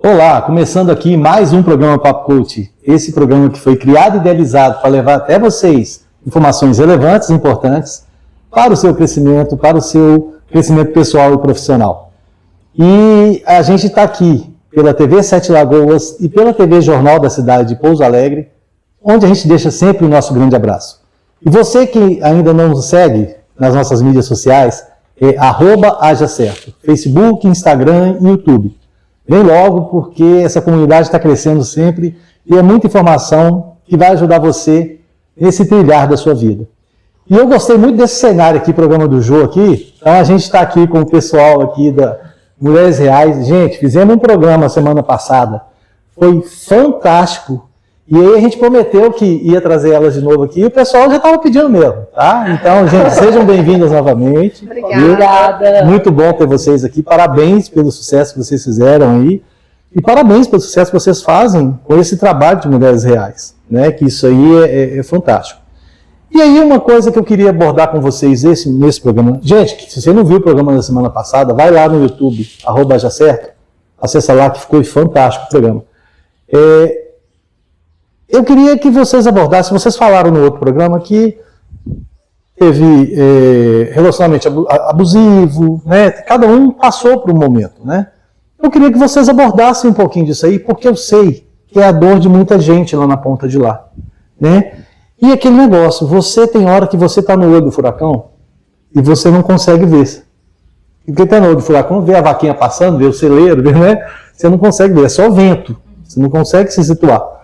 Olá, começando aqui mais um programa Papo Coach. Esse programa que foi criado e idealizado para levar até vocês informações relevantes e importantes para o seu crescimento pessoal e profissional. E a gente está aqui pela TV Sete Lagoas e pela TV Jornal da cidade de Pouso Alegre, onde a gente deixa sempre o nosso grande abraço. E você que ainda não nos segue nas nossas mídias sociais, é @hajacerto, Facebook, Instagram e YouTube. Vem logo, porque essa comunidade está crescendo sempre e é muita informação que vai ajudar você nesse trilhar da sua vida. E eu gostei muito desse cenário aqui, programa do Jô aqui. Então a gente está aqui com o pessoal aqui da Mulheres Reais. Gente, fizemos um programa semana passada, foi fantástico. E aí a gente prometeu que ia trazer elas de novo aqui e o pessoal já estava pedindo mesmo, tá? Então, gente, sejam bem-vindas novamente. Obrigada. Muito bom ter vocês aqui. Parabéns pelo sucesso que vocês fizeram aí. E parabéns pelo sucesso que vocês fazem com esse trabalho de Mulheres Reais, né? Que isso aí é fantástico. E aí uma coisa que eu queria abordar com vocês nesse programa. Gente, se você não viu o programa da semana passada, vai lá no YouTube, @hajacerto, acessa lá que ficou fantástico o programa. Eu queria que vocês abordassem, vocês falaram no outro programa que teve relacionamento abusivo, né? Cada um passou por um momento, né? Eu queria que vocês abordassem um pouquinho disso aí, porque eu sei que é a dor de muita gente lá na ponta de lá, né? E aquele negócio, você tem hora que você está no olho do furacão e você não consegue ver. Porque está no olho do furacão, vê a vaquinha passando, vê o celeiro, né? Você não consegue ver, é só vento, você não consegue se situar.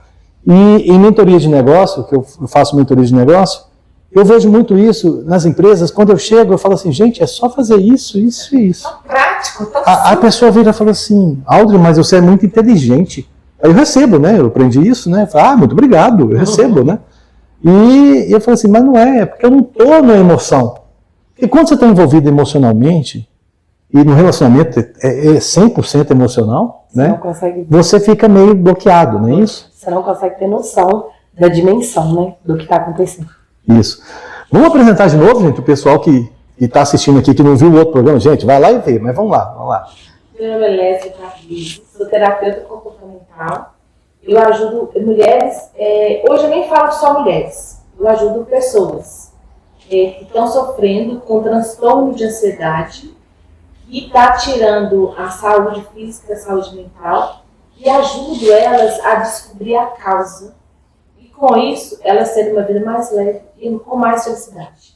E em mentoria de negócio, que eu faço mentoria de negócio, eu vejo muito isso nas empresas. Quando eu chego, eu falo assim, gente, é só fazer isso, isso e isso. Prático, a pessoa vira e fala assim, Aldrin, mas você é muito inteligente. Aí eu recebo, né? Eu aprendi isso, né? Eu falo, muito obrigado, eu recebo, né? E eu falo assim, mas não é porque eu não estou na emoção. Porque quando você está envolvido emocionalmente, e no relacionamento é 100% emocional, né? Você fica meio bloqueado, não é isso? Você não consegue ter noção da dimensão, né, do que está acontecendo. Isso. Vamos apresentar de novo, gente, o pessoal que está assistindo aqui, que não viu o outro programa. Gente, vai lá e vê, mas vamos lá. Meu nome é Lécia Carlos, sou terapeuta comportamental. Eu ajudo mulheres, hoje eu nem falo só mulheres, eu ajudo pessoas que estão sofrendo com transtorno de ansiedade, que está tirando a saúde física, a saúde mental, e ajudo elas a descobrir a causa. E com isso, elas terem uma vida mais leve e com mais felicidade.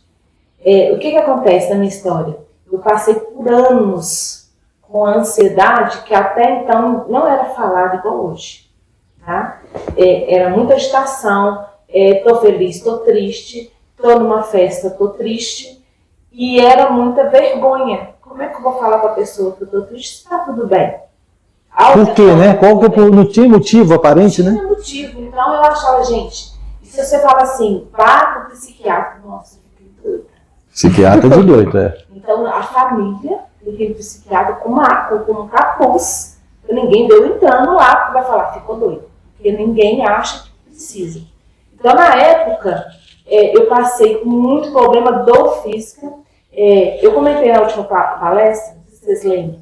O que acontece na minha história? Eu passei por anos com a ansiedade que até então não era falada igual hoje. Tá? Era muita agitação, estou feliz, estou triste, estou numa festa, estou triste. E era muita vergonha. Como é que eu vou falar para a pessoa que eu estou triste? Está tudo bem. Por quê, né? Não tinha motivo aparente, né? Não tinha motivo. Então eu achava, gente, e se você fala assim, vá para o psiquiatra, nossa, eu fiquei doida. Psiquiatra de doido, Então a família, aquele psiquiatra com um capuz, que ninguém deu entrando lá, porque vai falar, ficou doido. Porque ninguém acha que precisa. Então na época, eu passei com muito problema dor física. Eu comentei na última palestra, não sei se vocês lembram.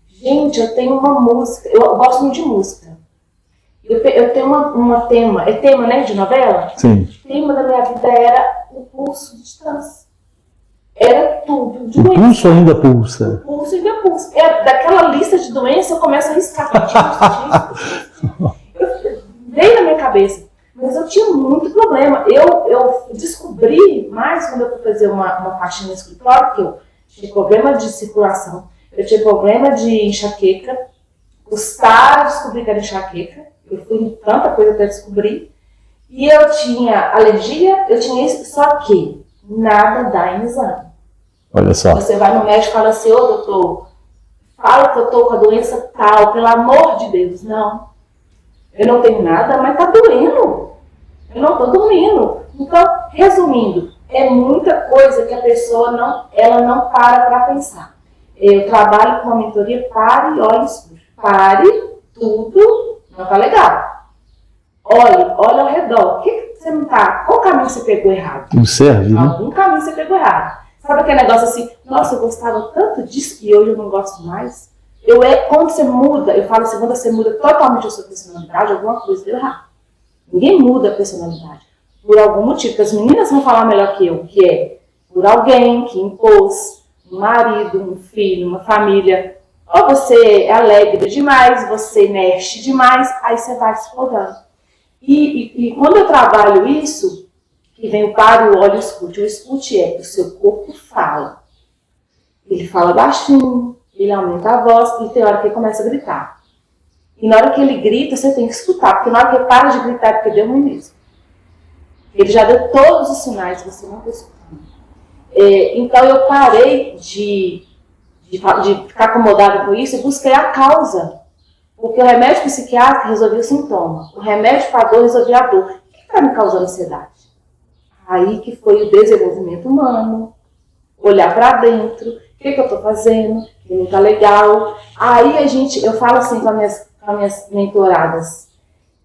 Gente, eu tenho uma música, eu gosto muito de música. Eu tenho uma tema, tema, né, de novela? Sim. O tema da minha vida era o pulso de distância. Era tudo. O pulso ainda pulsa. O pulso ainda pulsa. Daquela lista de doenças eu começo a riscar. Veio na minha cabeça. Mas eu tinha muito problema. Eu descobri mais quando eu fui fazer uma faxina no escritório, que eu tinha problema de circulação. Eu tinha problema de enxaqueca, custaram descobrir que era enxaqueca, eu fui em tanta coisa até descobrir, e eu tinha alergia, eu tinha isso, só que nada dá em exame. Olha só. Você vai no médico e fala assim, ô doutor, fala que eu tô com a doença tal, pelo amor de Deus. Não, eu não tenho nada, mas tá doendo, eu não tô dormindo. Então, resumindo, é muita coisa que a pessoa não para pensar. Eu trabalho com uma mentoria, pare e olhe escuro. Pare, tudo não tá legal. Olhe ao redor. O que você não tá? Qual caminho você pegou errado? Observe, né? Algum caminho você pegou errado. Sabe aquele negócio assim, nossa, eu gostava tanto disso que hoje eu não gosto mais? quando você muda, eu falo assim, quando você muda totalmente a sua personalidade, alguma coisa deu errado. Ninguém muda a personalidade por algum motivo, porque as meninas vão falar melhor que eu, que é por alguém que impôs um marido, um filho, uma família. Ou você é alegre demais, você mexe demais, aí você vai se podando. E quando eu trabalho isso, que vem o pare, o olho, o escute é que o seu corpo fala. Ele fala baixinho, ele aumenta a voz e tem hora que ele começa a gritar. E na hora que ele grita, você tem que escutar, porque na hora que ele para de gritar é porque deu ruim mesmo. Ele já deu todos os sinais, você não está escutando. Então eu parei de ficar acomodada com isso e busquei a causa. Porque o remédio psiquiátrico resolvia o sintoma. O remédio para a dor resolvia a dor. O que está me causando ansiedade? Aí que foi o desenvolvimento humano, olhar para dentro, o que eu estou fazendo, que não está legal. Aí eu falo assim com as minhas mentoradas,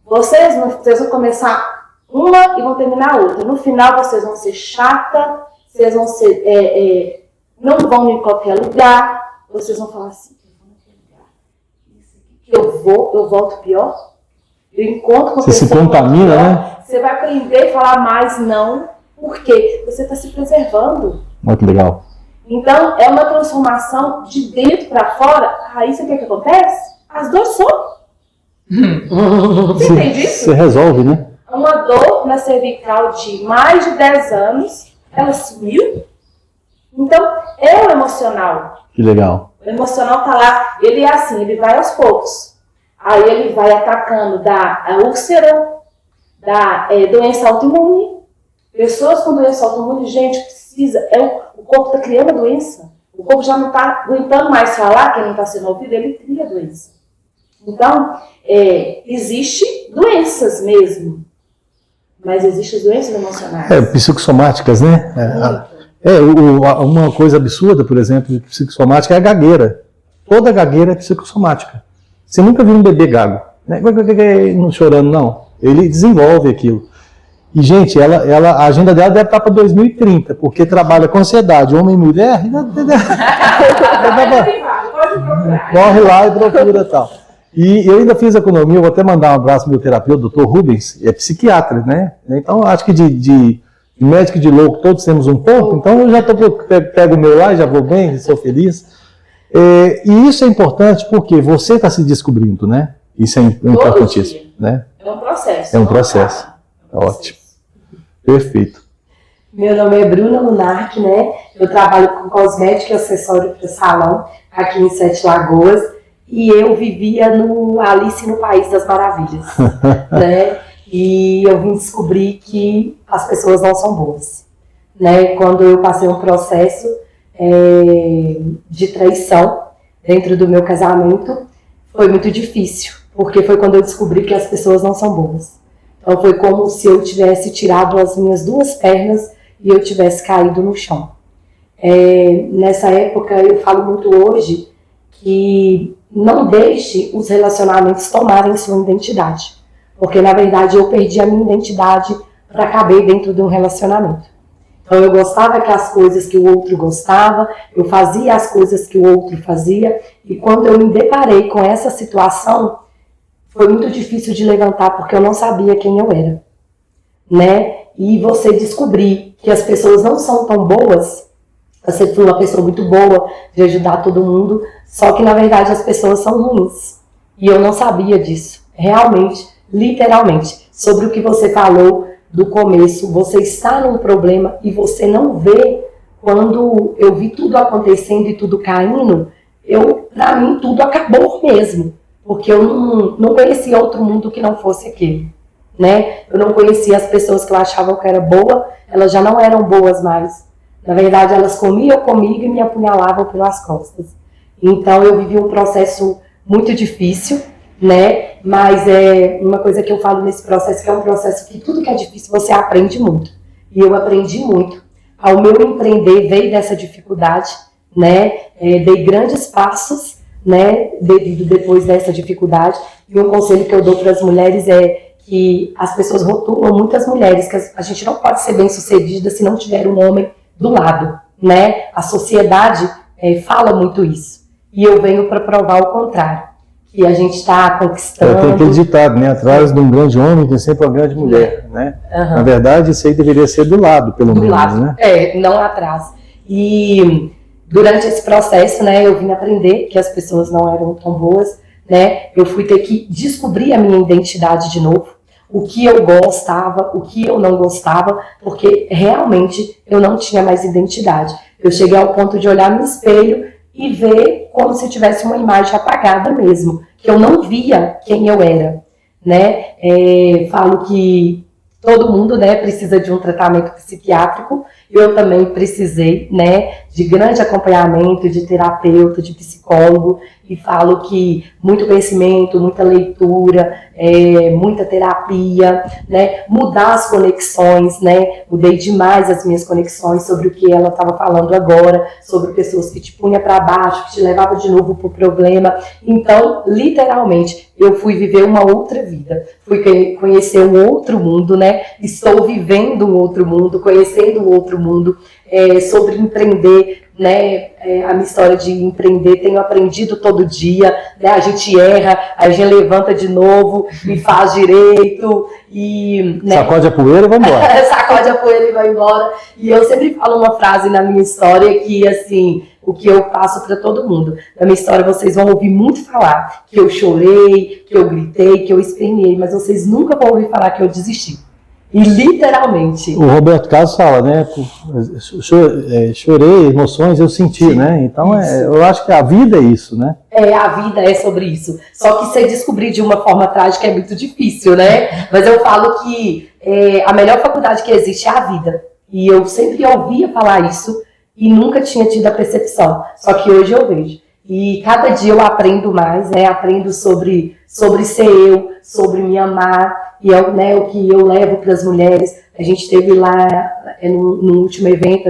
vocês vão começar uma e vão terminar a outra. No final vocês vão ser chata, vocês vão ser, não vão em qualquer lugar, vocês vão falar assim, eu volto pior, eu encontro com você se contamina, pior, né? Você vai aprender a falar mais não, porque você está se preservando. Muito legal. Então, é uma transformação de dentro para fora. Aí, você quer que acontece? As dores somem. Você entende isso? Você resolve, né? Uma dor na cervical de mais de 10 anos, ela sumiu. Então, é o emocional. Que legal. O emocional tá lá, ele é assim, ele vai aos poucos. Aí ele vai atacando da úlcera, da doença autoimune. Pessoas com doença autoimune, gente, precisa. O corpo está criando a doença. O corpo já não está aguentando mais falar, que não está sendo ouvido, ele cria a doença. Então, existe doenças mesmo. Mas existem doenças emocionais. Psicossomáticas, né? Uma coisa absurda, por exemplo, de psicossomática é a gagueira. Toda gagueira é psicossomática. Você nunca viu um bebê gago, né? Não chorando, não. Ele desenvolve aquilo. E, gente, a agenda dela deve estar para 2030, porque trabalha com ansiedade, homem e mulher. Corre lá e procura tal. E eu ainda fiz economia, eu vou até mandar um abraço pro meu terapeuta, Dr. Rubens, é psiquiatra, né? Então, acho que de médico de louco todos temos um pouco, então eu já pego o meu lá e já vou bem, sou feliz. E isso é importante porque você está se descobrindo, né? Isso é importantíssimo, né? É um processo. É um processo. Ótimo. Perfeito. Meu nome é Bruna Lunark, né? Eu trabalho com cosmética e acessório para salão aqui em Sete Lagoas. E eu vivia no Alice no País das Maravilhas, né? E eu vim descobrir que as pessoas não são boas, né? Quando eu passei um processo de traição dentro do meu casamento, foi muito difícil, porque foi quando eu descobri que as pessoas não são boas. Então foi como se eu tivesse tirado as minhas duas pernas e eu tivesse caído no chão. Nessa época, eu falo muito hoje que não deixe os relacionamentos tomarem sua identidade. Porque, na verdade, eu perdi a minha identidade para caber dentro de um relacionamento. Então, eu gostava que as coisas que o outro gostava, eu fazia as coisas que o outro fazia, e quando eu me deparei com essa situação, foi muito difícil de levantar, porque eu não sabia quem eu era, né? E você descobrir que as pessoas não são tão boas, você foi uma pessoa muito boa de ajudar todo mundo, só que, na verdade, as pessoas são ruins. E eu não sabia disso, realmente, literalmente. Sobre o que você falou do começo, você está num problema e você não vê. Quando eu vi tudo acontecendo e tudo caindo, pra mim, tudo acabou mesmo. Porque eu não conhecia outro mundo que não fosse aquele, né? Eu não conhecia as pessoas que eu achava que era boa, elas já não eram boas mais. Na verdade, elas comiam comigo e me apunhalavam pelas costas. Então, eu vivi um processo muito difícil, né? Mas é uma coisa que eu falo nesse processo, que é um processo que tudo que é difícil você aprende muito. E eu aprendi muito. Ao meu empreender veio dessa dificuldade, né? Dei grandes passos, né? Depois dessa dificuldade. E um conselho que eu dou para as mulheres é que as pessoas rotulam muitas mulheres, que a gente não pode ser bem-sucedida se não tiver um homem do lado, né? A sociedade fala muito isso. E eu venho para provar o contrário, que a gente está conquistando. Tem aquele ditado, né? Atrás de um grande homem tem sempre uma grande mulher, né? Na verdade, isso aí deveria ser do lado, pelo menos, né? Não atrás. E durante esse processo, né, eu vim aprender que as pessoas não eram tão boas, né? Eu fui ter que descobrir a minha identidade de novo, o que eu gostava, o que eu não gostava, porque realmente eu não tinha mais identidade. Eu cheguei ao ponto de olhar no espelho e ver como se tivesse uma imagem apagada mesmo, que eu não via quem eu era, né? Falo que todo mundo, né, precisa de um tratamento psiquiátrico. Eu também precisei, né, de grande acompanhamento, de terapeuta, de psicólogo, e falo que muito conhecimento, muita leitura, muita terapia, né, mudar as conexões, né, mudei demais as minhas conexões sobre o que ela estava falando agora, sobre pessoas que te punha para baixo, que te levava de novo para o problema. Então, literalmente, eu fui viver uma outra vida, fui conhecer um outro mundo, né, estou vivendo um outro mundo, conhecendo um outro mundo, sobre empreender, né, a minha história de empreender, tenho aprendido todo dia, né, a gente erra, a gente levanta de novo e faz direito, e, né, sacode a poeira e vai embora. Sacode a poeira e vai embora. E eu sempre falo uma frase na minha história que, assim, o que eu passo para todo mundo. Na minha história vocês vão ouvir muito falar que eu chorei, que eu gritei, que eu esperneei, mas vocês nunca vão ouvir falar que eu desisti. E literalmente. O Roberto Carlos fala, né? Chorei, emoções eu senti, né? Então eu acho que a vida é isso, né? A vida é sobre isso. Só que você descobrir de uma forma trágica é muito difícil, né? Mas eu falo que a melhor faculdade que existe é a vida. E eu sempre ouvia falar isso e nunca tinha tido a percepção. Só que hoje eu vejo. E cada dia eu aprendo mais, né? Aprendo sobre ser eu, sobre me amar. E né, o que eu levo para as mulheres. A gente teve lá no último evento,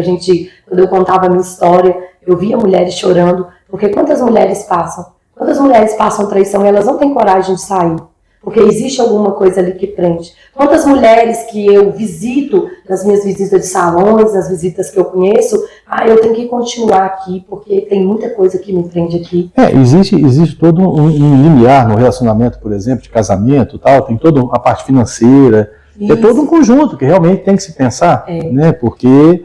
quando eu contava a minha história, eu via mulheres chorando, porque quantas mulheres passam traição e elas não têm coragem de sair, porque existe alguma coisa ali que prende. Quantas mulheres que eu visito nas minhas visitas de salões, nas visitas que eu conheço, eu tenho que continuar aqui, porque tem muita coisa que me prende aqui. Existe todo um limiar no relacionamento, por exemplo, de casamento, tal, tem toda a parte financeira, é todo um conjunto que realmente tem que se pensar, né? Porque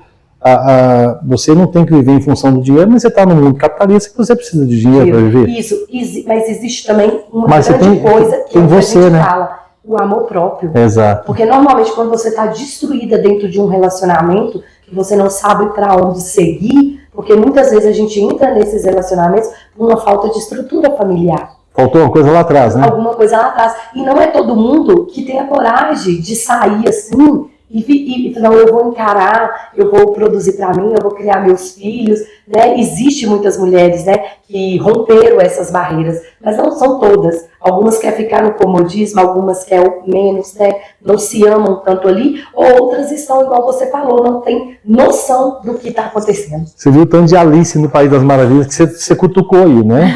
você não tem que viver em função do dinheiro, mas você está no mundo capitalista que você precisa de dinheiro para viver. Isso, mas existe também uma grande coisa que a gente fala, o amor próprio. Exato. Porque normalmente quando você está destruída dentro de um relacionamento, que você não sabe para onde seguir, porque muitas vezes a gente entra nesses relacionamentos por uma falta de estrutura familiar. Faltou uma coisa lá atrás, né? Alguma coisa lá atrás. E não é todo mundo que tem a coragem de sair assim e não, eu vou encarar, eu vou produzir para mim, eu vou criar meus filhos, né? Existem muitas mulheres, né, que romperam essas barreiras, mas não são todas. Algumas querem ficar no comodismo, algumas querem menos, né? Não se amam tanto ali, outras estão, igual você falou, não tem noção do que está acontecendo. Você viu o tanto de Alice no País das Maravilhas que você cutucou aí, né?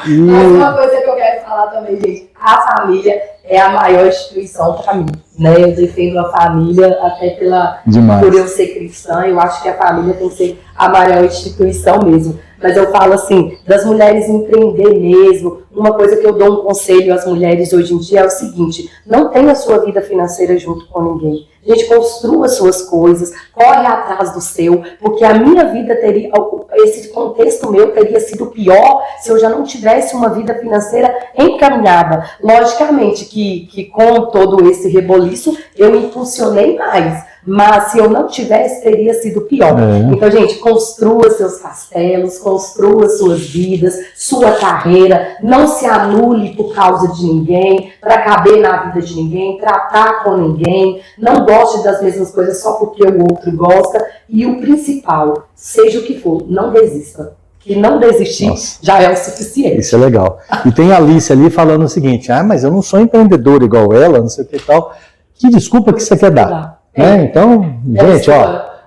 Mas uma coisa que eu quero falar também, gente, a família é a maior instituição para mim, né? Eu defendo a família até por eu ser cristã, eu acho que a família tem que ser a maior instituição mesmo. Mas eu falo assim, das mulheres empreender mesmo, uma coisa que eu dou um conselho às mulheres hoje em dia é o seguinte, não tenha sua vida financeira junto com ninguém. Gente, construa suas coisas, corre atrás do seu, porque a minha vida teria, esse contexto meu teria sido pior se eu já não tivesse uma vida financeira encaminhada. Logicamente que com todo esse reboliço eu impulsionei mais. Mas se eu não tivesse, teria sido pior. Então, gente, construa seus castelos, construa suas vidas, sua carreira, não se anule por causa de ninguém, para caber na vida de ninguém, tratar com ninguém, não goste das mesmas coisas só porque o outro gosta. E o principal, seja o que for, não desista. Que não desistir já é o suficiente. Isso é legal. E tem a Alice ali falando o seguinte, mas eu não sou empreendedora igual ela, não sei o que e tal. Que desculpa que você quer dar? Então, gente,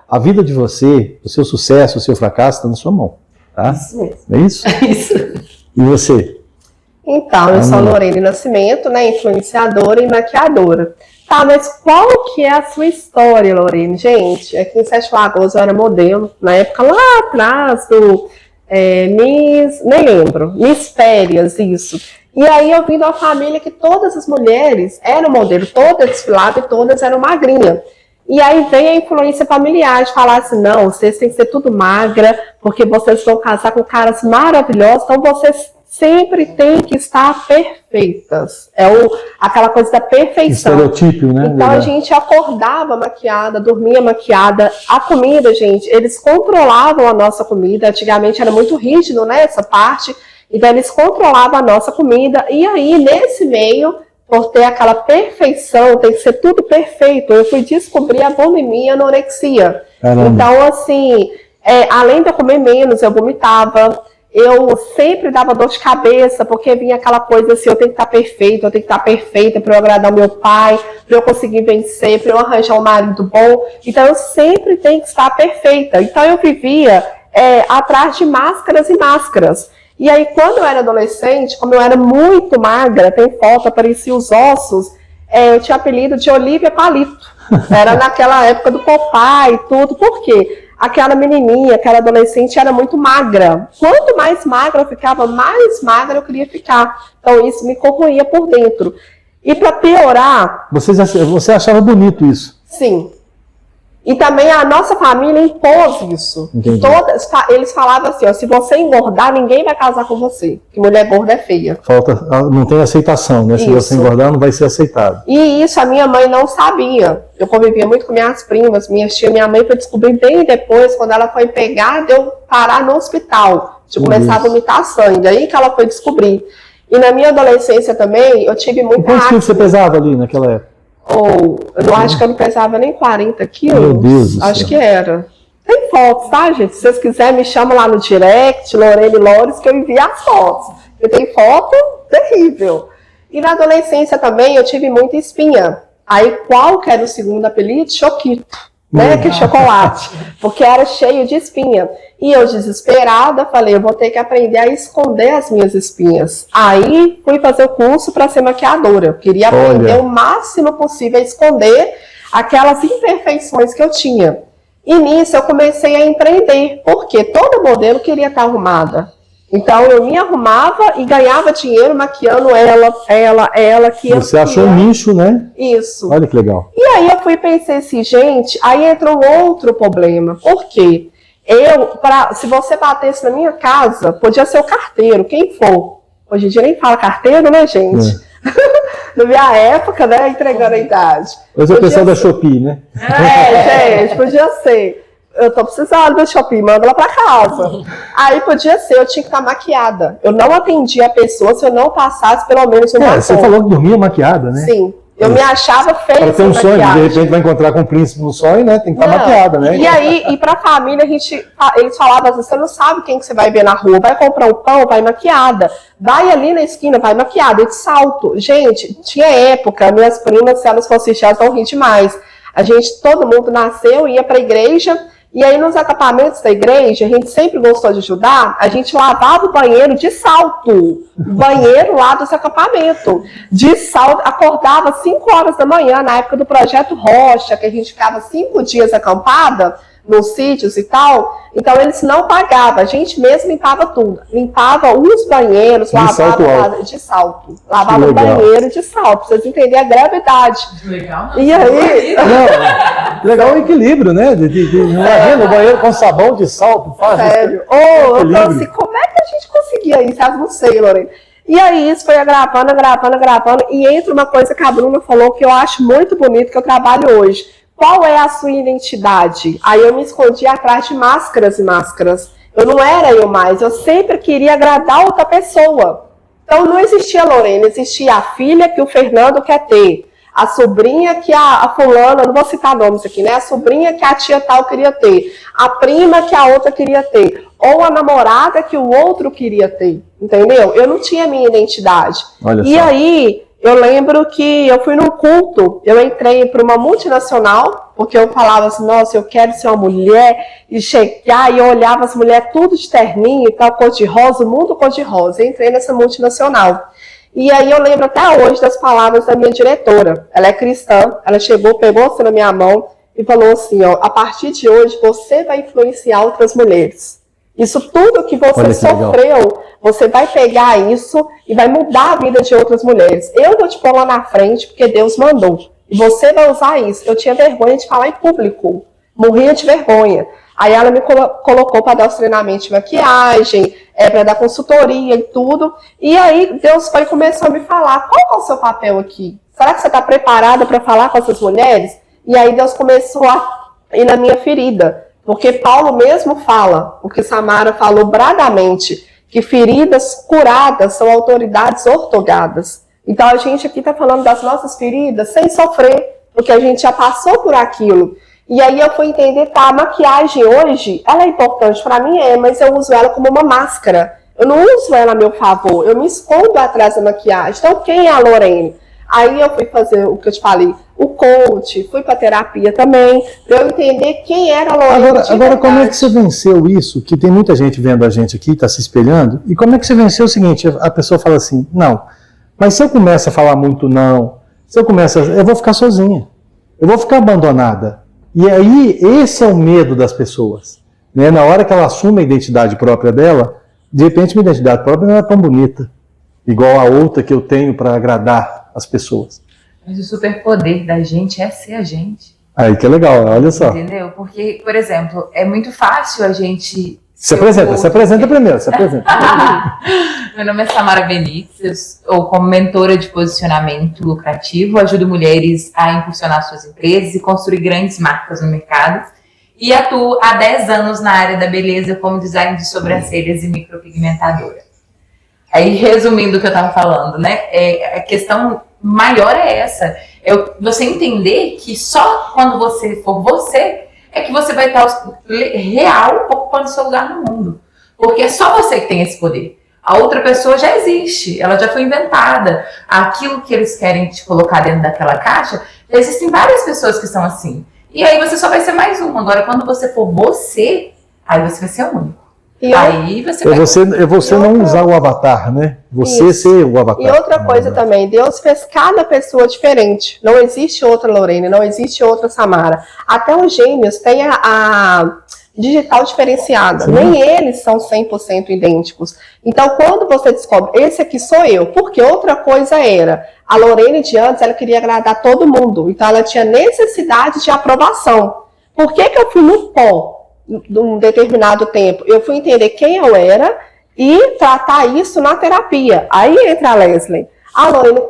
a vida de você, o seu sucesso, o seu fracasso está na sua mão, tá? Isso mesmo. É isso? É isso. E você? Então, eu sou Lorene Nascimento, né, influenciadora e maquiadora. Tá, mas qual que é a sua história, Lorene? Gente, aqui em Sete Lagoas eu era modelo, na época lá atrás nem lembro, Miss Férias, isso. E aí eu vim de uma família que todas as mulheres eram modelo, todas desfilavam e todas eram magrinhas. E aí vem a influência familiar de falar assim, não, vocês têm que ser tudo magra, porque vocês vão casar com caras maravilhosos, então vocês sempre têm que estar perfeitas. Aquela coisa da perfeição. Estereotipo, né? Então a gente acordava maquiada, dormia maquiada. A comida, gente, eles controlavam a nossa comida. Antigamente era muito rígido, né, essa parte. Então eles controlavam a nossa comida. E aí, nesse meio, por ter aquela perfeição, tem que ser tudo perfeito, eu fui descobrir a bulimia e a anorexia. Caramba. Então, assim, além de eu comer menos, eu vomitava. Eu sempre dava dor de cabeça, porque vinha aquela coisa assim, eu tenho que estar perfeita, eu tenho que estar perfeita para eu agradar o meu pai, para eu conseguir vencer, para eu arranjar um marido bom. Então, eu sempre tenho que estar perfeita. Então, eu vivia atrás de máscaras e máscaras. E aí, quando eu era adolescente, como eu era muito magra, tem foto, apareciam os ossos, eu tinha apelido de Olivia Palito. Era naquela época do Popeye e tudo. Por quê? Aquela menininha, aquela adolescente era muito magra. Quanto mais magra eu ficava, mais magra eu queria ficar. Então isso me corroía por dentro. E para piorar... Você achava bonito isso? Sim. E também a nossa família impôs isso. Eles falavam assim, ó, se você engordar, ninguém vai casar com você. Que mulher gorda é feia. Não tem aceitação, né? Se você engordar, não vai ser aceitado. E isso a minha mãe não sabia. Eu convivia muito com minhas primas, minhas tias. Minha mãe foi descobrir bem depois, quando ela foi pegar, deu parar no hospital. De começar a vomitar sangue. Aí que ela foi descobrir. E na minha adolescência também, eu tive muita acne. Quantos quilos você pesava ali naquela época? Eu acho que eu não pesava nem 40 quilos. Meu Deus do acho céu. Que era. Tem fotos, tá, gente? Se vocês quiserem, me chamam lá no direct, Lorene Lores, que eu envio as fotos. Porque tem foto terrível. E na adolescência também eu tive muita espinha. Aí qual que era o segundo apelido? Choquito. Né? Que é chocolate. Porque era cheio de espinha. E eu, desesperada, falei, eu vou ter que aprender a esconder as minhas espinhas. Aí fui fazer o curso para ser maquiadora. Eu queria aprender o máximo possível a esconder aquelas imperfeições que eu tinha. E nisso eu comecei a empreender, porque todo modelo queria estar arrumada. Então eu me arrumava e ganhava dinheiro maquiando ela que Você achou um nicho, né? Isso. Olha que legal. E aí eu fui pensar assim, gente, aí entra um outro problema. Por quê? Se você batesse na minha casa, podia ser o carteiro, quem for. Hoje em dia nem fala carteiro, né, gente? Na minha época, né, entregando a idade. Hoje é o pessoal da Shopee, né? Gente, podia ser. Eu tô precisando do Shopee, manda ela pra casa. Aí podia ser, eu tinha que estar maquiada. Eu não atendia a pessoa se eu não passasse pelo menos um batom. Você falou que dormia maquiada, né? Sim. Eu me achava feia. Para ter um sonho, de repente vai encontrar com um príncipe no sonho, né? Tem que estar maquiada, né? E aí, e pra família, eles falavam assim, você não sabe quem que você vai ver na rua. Vai comprar um pão, vai maquiada. Vai ali na esquina, vai maquiada. E de salto. Gente, tinha época, minhas primas, se elas fossem assistir, elas vão rir demais. Todo mundo nasceu, ia pra igreja. E aí, nos acampamentos da igreja, a gente sempre gostou de ajudar, a gente lavava o banheiro de salto. Banheiro lá dos acampamentos. De salto, acordava às 5 horas da manhã, na época do Projeto Rocha, que a gente ficava 5 dias acampada, nos sítios e tal. Então, eles não pagavam, a gente mesmo limpava tudo. Limpava os banheiros, lavava de salto. Lavava o banheiro de salto, pra vocês entenderem a gravidade. Legal. E aí... Legal o equilíbrio, né? Imagina o banheiro com sabão de salto. Sério. Eu falei assim, como é que a gente conseguia isso? Eu não sei, Lorena. E aí isso foi gravando. E entra uma coisa que a Bruna falou que eu acho muito bonito, que eu trabalho hoje. Qual é a sua identidade? Aí eu me escondi atrás de máscaras e máscaras. Eu não era eu mais, eu sempre queria agradar outra pessoa. Então não existia Lorena, existia a filha que o Fernando quer ter. A sobrinha que a fulana, não vou citar nomes aqui, né? A sobrinha que a tia tal queria ter. A prima que a outra queria ter. Ou a namorada que o outro queria ter. Entendeu? Eu não tinha minha identidade. E aí, eu lembro que eu fui num culto, eu entrei para uma multinacional, porque eu falava assim, nossa, eu quero ser uma mulher, e chegar, e eu olhava as mulheres tudo de terninho e tal, cor-de-rosa, o mundo cor-de-rosa. Eu entrei nessa multinacional. E aí eu lembro até hoje das palavras da minha diretora. Ela é cristã, ela chegou, pegou assim na minha mão e falou assim, ó, a partir de hoje você vai influenciar outras mulheres. Isso tudo que você sofreu, você vai pegar isso e vai mudar a vida de outras mulheres. Eu vou te pôr lá na frente porque Deus mandou. E você vai usar isso. Eu tinha vergonha de falar em público. Morria de vergonha. Aí ela me colocou para dar os treinamentos de maquiagem, para dar consultoria e tudo. E aí Deus foi começar a me falar, qual é o seu papel aqui? Será que você está preparada para falar com essas mulheres? E aí Deus começou a ir na minha ferida. Porque Paulo mesmo fala, o que Samara falou bradamente, que feridas curadas são autoridades ortogadas. Então a gente aqui está falando das nossas feridas sem sofrer, porque a gente já passou por aquilo. E aí eu fui entender, tá, a maquiagem hoje, ela é importante para mim, mas eu uso ela como uma máscara. Eu não uso ela a meu favor, eu me escondo atrás da maquiagem. Então quem é a Lorene? Aí eu fui fazer o que eu te falei, o coach, fui para terapia também, para eu entender quem era a Lorene. Agora como é que você venceu isso? Que tem muita gente vendo a gente aqui, está se espelhando. E como é que você venceu o seguinte? A pessoa fala assim, não, mas se eu começo a falar muito não, eu vou ficar sozinha, eu vou ficar abandonada. E aí esse é o medo das pessoas. Né? Na hora que ela assume a identidade própria dela, de repente minha identidade própria não é tão bonita, igual a outra que eu tenho para agradar as pessoas. Mas o superpoder da gente é ser a gente. Aí que é legal, olha só. Entendeu? Porque, por exemplo, é muito fácil a gente... Se apresenta primeiro, se apresenta. Meu nome é Samara Benítez, eu como mentora de posicionamento lucrativo, ajudo mulheres a impulsionar suas empresas e construir grandes marcas no mercado. E atuo há 10 anos na área da beleza como design de sobrancelhas e micropigmentadora. Aí, resumindo o que eu estava falando, né? A questão maior é essa. Você entender que só quando você for você, é que você vai estar real ocupando seu lugar no mundo. Porque é só você que tem esse poder. A outra pessoa já existe, ela já foi inventada. Aquilo que eles querem te colocar dentro daquela caixa, existem várias pessoas que são assim. E aí você só vai ser mais uma. Agora, quando você for você, aí você vai ser único. E aí você não usar o avatar, né? Você isso. Ser o avatar. E outra coisa também, Deus fez cada pessoa diferente. Não existe outra Lorene, não existe outra Samara. Até os gêmeos têm a digital diferenciada. Sim. Nem eles são 100% idênticos. Então, quando você descobre, esse aqui sou eu, porque outra coisa era, a Lorene de antes, ela queria agradar todo mundo. Então, ela tinha necessidade de aprovação. Por que eu fui no pó? De um determinado tempo, eu fui entender quem eu era e tratar isso na terapia. Aí entra a Leslie. Lorene,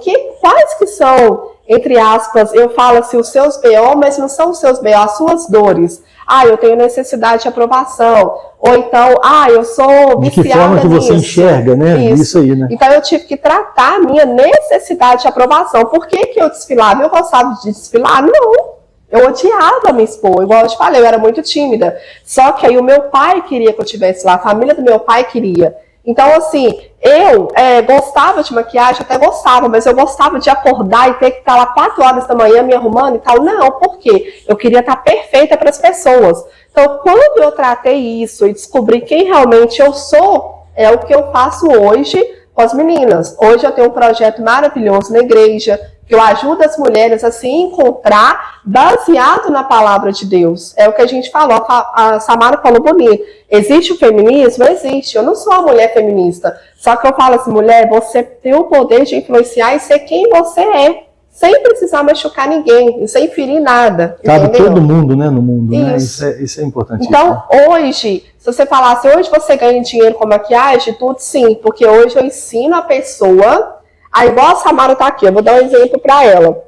quais que são, entre aspas, eu falo assim, os seus BO, mas não são os seus BO, as suas dores. Eu tenho necessidade de aprovação. Ou então, eu sou viciada nisso. De que forma que você enxerga, né? Isso aí, né? Então eu tive que tratar a minha necessidade de aprovação. Por que eu desfilava? Eu gostava de desfilar? Não. Eu odiava me expor, igual eu te falei, eu era muito tímida. Só que aí o meu pai queria que eu estivesse lá, a família do meu pai queria. Então, assim, eu gostava de maquiagem, até gostava, mas eu gostava de acordar e ter que estar lá 4 horas da manhã me arrumando e tal. Não, por quê? Eu queria estar perfeita para as pessoas. Então, quando eu tratei isso e descobri quem realmente eu sou, é o que eu faço hoje com as meninas. Hoje eu tenho um projeto maravilhoso na igreja, que eu ajudo as mulheres a se encontrar baseado na palavra de Deus. É o que a gente falou, a Samara falou bonito. Existe o feminismo? Existe. Eu não sou uma mulher feminista. Só que eu falo assim, mulher, você tem o poder de influenciar e ser quem você é. Sem precisar machucar ninguém, sem ferir nada. Cabe todo mundo, né, no mundo. Isso. Né? Isso é importante. Então, hoje, se você falasse, hoje você ganha dinheiro com maquiagem, tudo sim. Porque hoje eu ensino a pessoa... igual a Samara tá aqui, eu vou dar um exemplo para ela.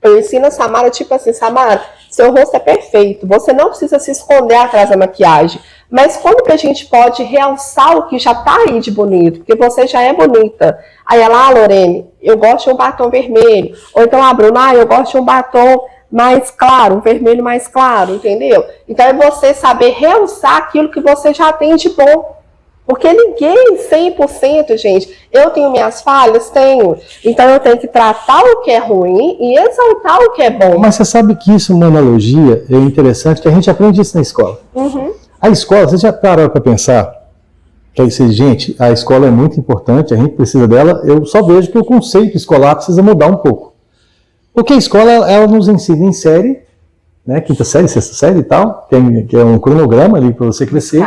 Eu ensino a Samara, tipo assim, Samara, seu rosto é perfeito, você não precisa se esconder atrás da maquiagem. Mas como que a gente pode realçar o que já tá aí de bonito? Porque você já é bonita. Aí ela, Lorene, eu gosto de um batom vermelho. Ou então a Bruna, eu gosto de um batom mais claro, um vermelho mais claro, entendeu? Então é você saber realçar aquilo que você já tem de bom. Porque ninguém 100%, gente, eu tenho minhas falhas? Tenho. Então eu tenho que tratar o que é ruim e exaltar o que é bom. Mas você sabe que isso, uma analogia, é interessante, que a gente aprende isso na escola. Uhum. A escola, você já parou para pensar que, gente, a escola é muito importante, a gente precisa dela, eu só vejo que o conceito escolar precisa mudar um pouco. Porque a escola, ela nos ensina em série, né, 5ª série, 6ª série e tal, que é um cronograma ali para você crescer.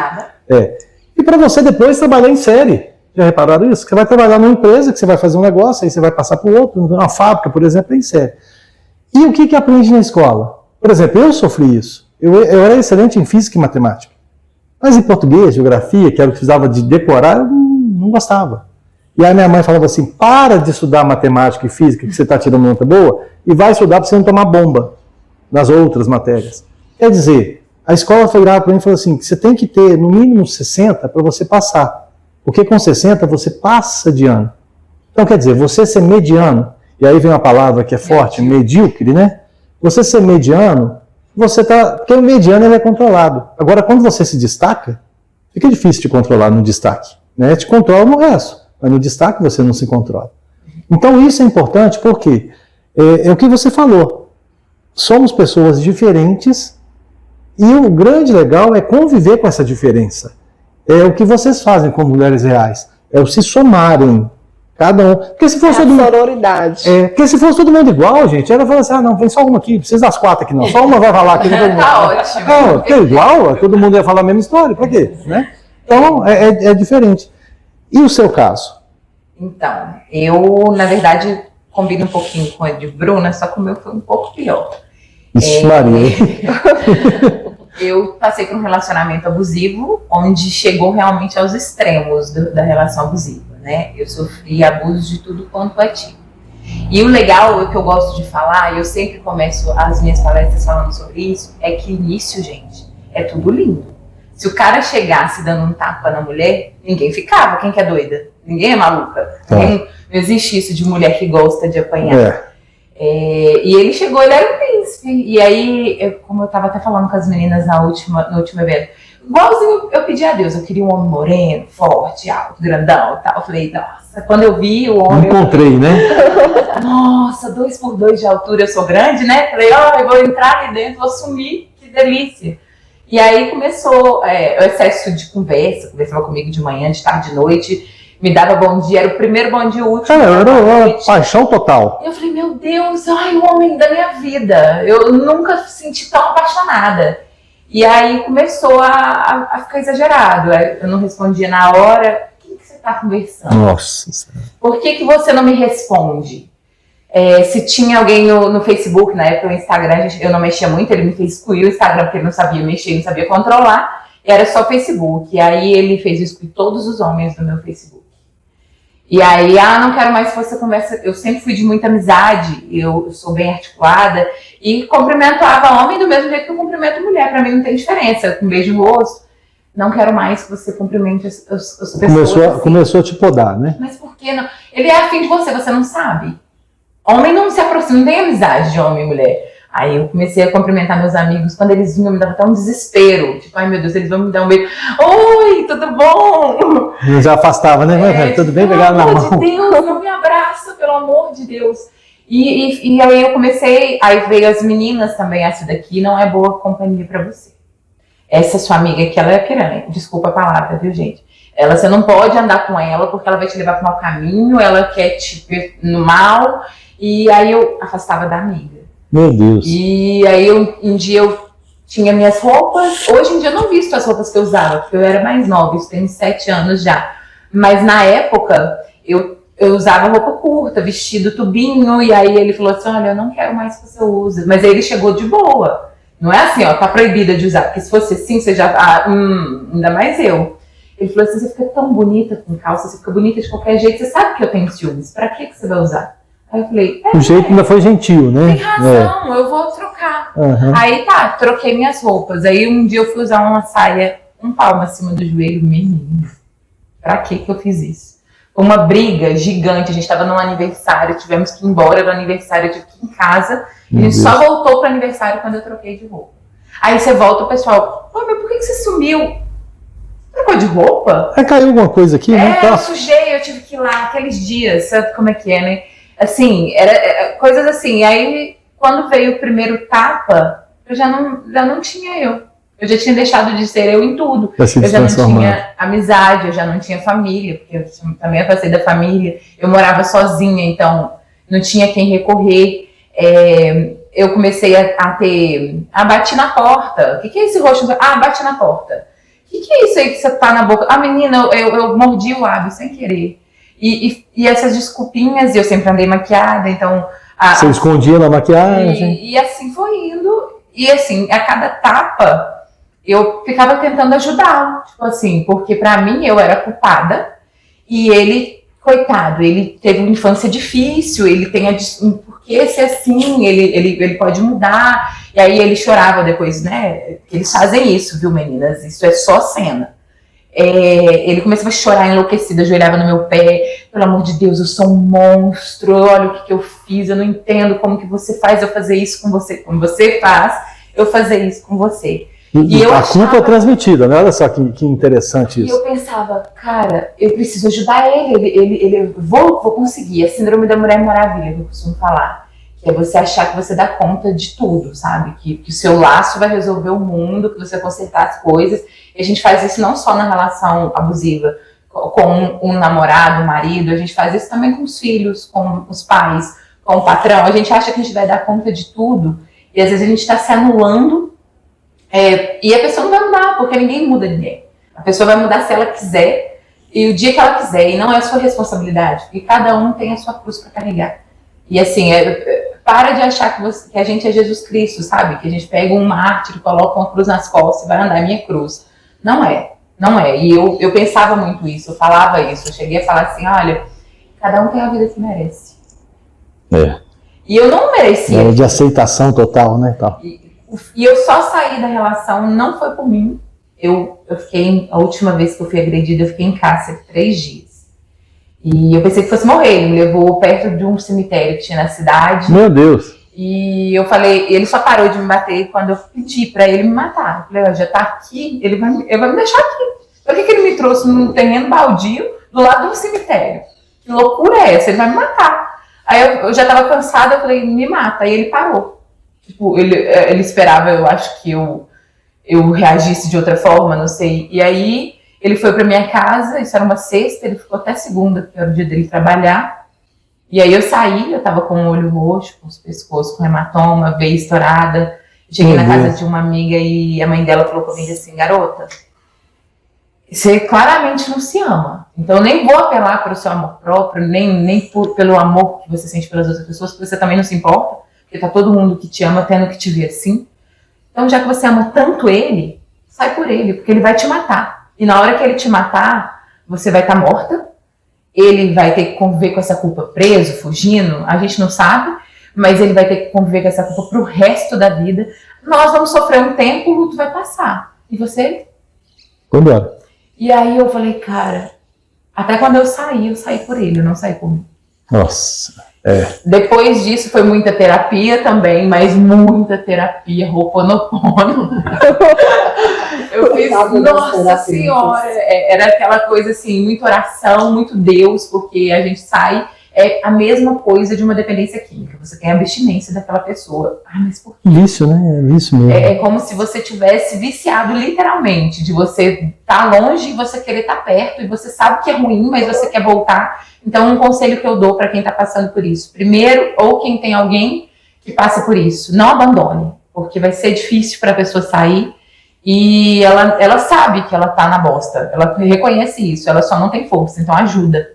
E para você depois trabalhar em série. Já repararam isso? Você vai trabalhar numa empresa, que você vai fazer um negócio, aí você vai passar para o outro, uma fábrica, por exemplo, em série. E o que aprende na escola? Por exemplo, eu sofri isso. Eu era excelente em física e matemática. Mas em português, geografia, que era o que precisava de decorar, eu não gostava. E aí minha mãe falava assim, para de estudar matemática e física, que você está tirando nota boa, e vai estudar para você não tomar bomba nas outras matérias. Quer dizer, a escola foi grave para mim e falou assim, que você tem que ter no mínimo 60 para você passar. Porque com 60 você passa de ano. Então quer dizer, você ser mediano, e aí vem uma palavra que é forte, medíocre, né? Você ser mediano, porque o mediano ele é controlado. Agora, quando você se destaca, fica difícil te controlar no destaque. Né? Te controla no resto, mas no destaque você não se controla. Então isso é importante porque é o que você falou. Somos pessoas diferentes e o grande legal é conviver com essa diferença. É o que vocês fazem com mulheres reais. É o se somarem. Cada um. Porque se fosse todo mundo. Sororidade. Porque se fosse todo mundo igual, gente, ela fala assim: não, vem só uma aqui, precisa das 4 aqui não. Só uma vai falar aqui. Tá ótimo. Não, porque é igual, todo mundo ia falar a mesma história. Pra quê? Né? Então, é diferente. E o seu caso? Então, eu, na verdade, combino um pouquinho com a de Bruna, só que o meu foi um pouco pior. Ixi, Maria. Eu passei por um relacionamento abusivo, onde chegou realmente aos extremos da relação abusiva, né? Eu sofri abuso de tudo quanto é tipo. E o legal, o que eu gosto de falar, e eu sempre começo as minhas palestras falando sobre isso, é que início, gente, é tudo lindo. Se o cara chegasse dando um tapa na mulher, ninguém ficava. Quem que é doida? Ninguém é maluca. Não existe isso de mulher que gosta de apanhar. E ele chegou, ele era um príncipe. E aí, como eu tava até falando com as meninas no último evento, igualzinho eu pedi a Deus, eu queria um homem moreno, forte, alto, grandão e tal. Eu falei, nossa, quando eu vi o homem... Encontrei, né? Nossa, 2x2 de altura, eu sou grande, né? Falei, eu vou entrar ali dentro, vou sumir, que delícia. E aí começou o excesso de conversava comigo de manhã, de tarde, de noite, me dava bom dia, era o primeiro bom dia, o último. Era paixão total. Eu falei, meu Deus, o homem da minha vida. Eu nunca me senti tão apaixonada. E aí começou a ficar exagerado. Eu não respondia na hora. O que você está conversando? Nossa. Por que você não me responde? Se tinha alguém no Facebook, na época, no Instagram, eu não mexia muito, ele me fez excluir o Instagram porque ele não sabia mexer, não sabia controlar. Era só Facebook. E aí ele fez excluir todos os homens do meu Facebook. E aí, não quero mais que você converse. Eu sempre fui de muita amizade, eu sou bem articulada e cumprimentava homem do mesmo jeito que eu cumprimento mulher. Pra mim não tem diferença, com um beijo no rosto. Não quero mais que você cumprimente as pessoas. Começou a te podar, né? Mas por que não? Ele é afim de você não sabe. Homem não se aproxima, não tem amizade de homem e mulher. Aí eu comecei a cumprimentar meus amigos, quando eles vinham me dava até um desespero. Tipo, ai meu Deus, eles vão me dar um beijo. Oi, tudo bom? Eu já afastava, né? Tudo bem, pegava na mão. Pelo amor de Deus, não me abraça, pelo amor de Deus. E aí eu comecei, aí veio as meninas também, essa daqui não é boa companhia pra você. Essa sua amiga aqui, ela é piranha, desculpa a palavra, viu gente? Você não pode andar com ela porque ela vai te levar para o mau caminho, ela quer te ver no mal. E aí eu afastava da amiga. Meu Deus. E aí um dia eu tinha minhas roupas. Hoje em dia eu não visto as roupas que eu usava, porque eu era mais nova, isso tem 7 anos já. Mas na época eu usava roupa curta, vestido tubinho, e aí ele falou assim, olha, eu não quero mais que você use. Mas aí ele chegou de boa. Não é assim, tá proibida de usar, porque se fosse assim, você já... ainda mais eu. Ele falou assim, você fica tão bonita com calça, você fica bonita de qualquer jeito, você sabe que eu tenho ciúmes, pra que você vai usar? Aí eu falei, o jeito ainda foi gentil, né? Tem razão, eu vou trocar. Uhum. Aí troquei minhas roupas. Aí um dia eu fui usar uma saia, um palmo acima do joelho, menino. Pra que eu fiz isso? Uma briga gigante, a gente tava num aniversário, tivemos que ir embora do aniversário, eu tive que ir em casa, e a gente só voltou pro aniversário quando eu troquei de roupa. Aí você volta, o pessoal, mas por que você sumiu? Trocou de roupa? Aí caiu alguma coisa aqui, né? Eu sujei, eu tive que ir lá, aqueles dias, sabe como é que é, né? Assim, era coisas assim. Aí, quando veio o primeiro tapa, eu já não tinha eu. Eu já tinha deixado de ser eu em tudo. Eu já não tinha amizade, eu já não tinha família, porque eu também afastei da família. Eu morava sozinha, então não tinha quem recorrer. Eu comecei a ter... bati na porta. O que é esse roxo? Bati na porta. O que é isso aí que você tá na boca? Ah, menina, eu mordi o lábio sem querer. E essas desculpinhas, e eu sempre andei maquiada, então... Você escondia na maquiagem? E assim foi indo. E assim, a cada tapa, eu ficava tentando ajudá-lo. Tipo assim, porque pra mim eu era culpada. E ele, coitado, ele teve uma infância difícil, ele tem por que ser assim? Ele pode mudar. E aí ele chorava depois, né? Eles fazem isso, viu, meninas? Isso é só cena. Ele começava a chorar enlouquecido, ajoelhava no meu pé. Pelo amor de Deus, eu sou um monstro, olha o que eu fiz, eu não entendo como que você faz eu fazer isso com você. Como você faz eu fazer isso com você. E a culpa é transmitida, né? Olha só que interessante isso. E eu pensava, cara, eu preciso ajudar ele vou conseguir. A síndrome da Mulher Maravilha, que eu costumo falar. Que é você achar que você dá conta de tudo, sabe? Que o seu laço vai resolver o mundo, que você vai consertar as coisas. E a gente faz isso não só na relação abusiva com um namorado, um marido, a gente faz isso também com os filhos, com os pais, com o patrão. A gente acha que a gente vai dar conta de tudo e às vezes a gente está se anulando e a pessoa não vai mudar, porque ninguém muda ninguém. A pessoa vai mudar se ela quiser e o dia que ela quiser, e não é a sua responsabilidade, porque cada um tem a sua cruz para carregar. E assim, para de achar que a gente é Jesus Cristo, sabe? Que a gente pega um mártir, coloca uma cruz nas costas e vai andar a minha cruz. Não é. E eu pensava muito isso, eu falava isso. Eu cheguei a falar assim, olha, cada um tem a vida que merece. E eu não merecia. De aceitação total, né? Tal. E eu só saí da relação, não foi por mim. Eu fiquei, a última vez que eu fui agredida, eu fiquei em cárcere 3 dias. E eu pensei que fosse morrer, ele me levou perto de um cemitério que tinha na cidade. Meu Deus! E eu falei, ele só parou de me bater quando eu pedi pra ele me matar. Eu falei, já tá aqui, ele vai me deixar aqui. Por que ele me trouxe num terreno baldio do lado de um cemitério? Que loucura é essa? Ele vai me matar. Aí eu já tava cansada, eu falei, me mata. Aí ele parou. Tipo, ele esperava, eu acho que eu reagisse de outra forma, não sei. E aí ele foi pra minha casa, isso era uma sexta, ele ficou até segunda, que era o dia dele trabalhar. E aí eu saí, eu tava com o olho roxo, com os pescoços, com hematoma, veia estourada. Cheguei na casa de uma amiga e a mãe dela falou comigo assim, garota, você claramente não se ama. Então eu nem vou apelar para o seu amor próprio, nem pelo amor que você sente pelas outras pessoas, porque você também não se importa, porque tá todo mundo que te ama tendo que te ver assim. Então já que você ama tanto ele, sai por ele, porque ele vai te matar. E na hora que ele te matar, você vai estar morta, ele vai ter que conviver com essa culpa preso, fugindo, a gente não sabe, mas ele vai ter que conviver com essa culpa pro resto da vida. Nós vamos sofrer um tempo, o luto vai passar. E você? Vamos embora. E aí eu falei, cara, até quando eu saí por ele, eu não saí por mim. Nossa, Depois disso foi muita terapia também, mas muita terapia, Ho'oponopono. Eu fiz, nossa senhora, era aquela coisa assim, muita oração, muito Deus, porque a gente sai, é a mesma coisa de uma dependência química, você tem a abstinência daquela pessoa. Ah, mas por quê? Vício, né? É vício mesmo. É como se você tivesse viciado literalmente, de você estar longe e você querer estar perto, e você sabe que é ruim, mas você quer voltar. Então, um conselho que eu dou para quem está passando por isso, primeiro, ou quem tem alguém que passa por isso, não abandone, porque vai ser difícil para a pessoa sair, e ela sabe que ela está na bosta, ela reconhece isso, ela só não tem força, então ajuda.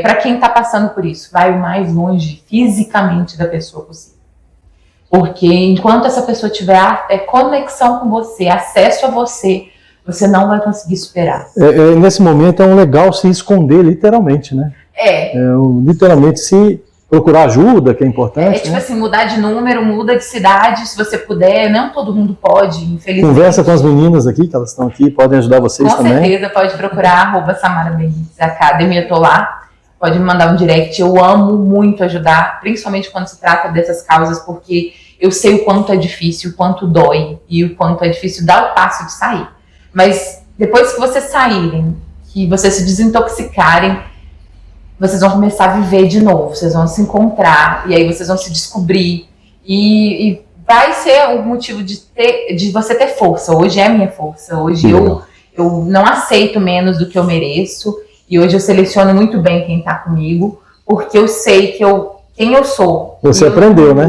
Para quem está passando por isso, vai o mais longe fisicamente da pessoa possível. Porque enquanto essa pessoa tiver conexão com você, acesso a você, você não vai conseguir superar. Nesse momento é um legal se esconder, literalmente, né? Literalmente se procurar ajuda, que é importante. Tipo assim, mudar de número, muda de cidade, se você puder. Não todo mundo pode, infelizmente. Conversa com as meninas aqui, que elas estão aqui, podem ajudar vocês também. Com certeza, pode procurar @SamaraBenítez Academy, eu tô lá. Pode me mandar um direct, eu amo muito ajudar, principalmente quando se trata dessas causas, porque eu sei o quanto é difícil, o quanto dói e o quanto é difícil dar o passo de sair. Mas depois que vocês saírem, que vocês se desintoxicarem, vocês vão começar a viver de novo, vocês vão se encontrar, e aí vocês vão se descobrir, e vai ser o motivo de você ter força. Hoje é a minha força, hoje eu não aceito menos do que eu mereço, e hoje eu seleciono muito bem quem tá comigo, porque eu sei quem eu sou. Você aprendeu, né?